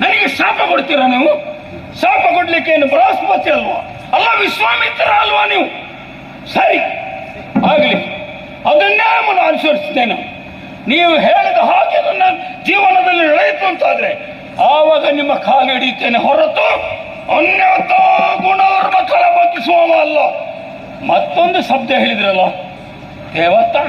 ನನಗೆ ಶಾಪ ಕೊಡ್ತೀರಾ ನೀವು? ಶಾಪ ಕೊಡ್ಲಿಕ್ಕೆ ಏನು ಬೃಹಸ್ಪತಿ ಅಲ್ವಾ? ಅಲ್ಲ ವಿಶ್ವಾಮಿತ್ರ ಅಲ್ವಾ ನೀವು? ಸರಿ ಆಗಲಿ, ಅದನ್ನೇ ನಾನು ಅನುಸರಿಸ್ತೇನೆ. ನೀವು ಹೇಳಿದ ಹಾಗೆ ನನ್ನ ಜೀವನದಲ್ಲಿ ನಡೆಯಿತು ಅಂತಾದ್ರೆ ಆವಾಗ ನಿಮ್ಮ ಕಾಲು ಹಿಡಿಯುತ್ತೇನೆ ಹೊರತು ಅನ್ಯತಾ ಗುಣವರ್ಮ ಕಳ ಬಗ್ಗಿಸುವ ಅಲ್ಲ. ಮತ್ತೊಂದು ಶಬ್ದ ಹೇಳಿದ್ರಲ್ಲ ದೇವತಾ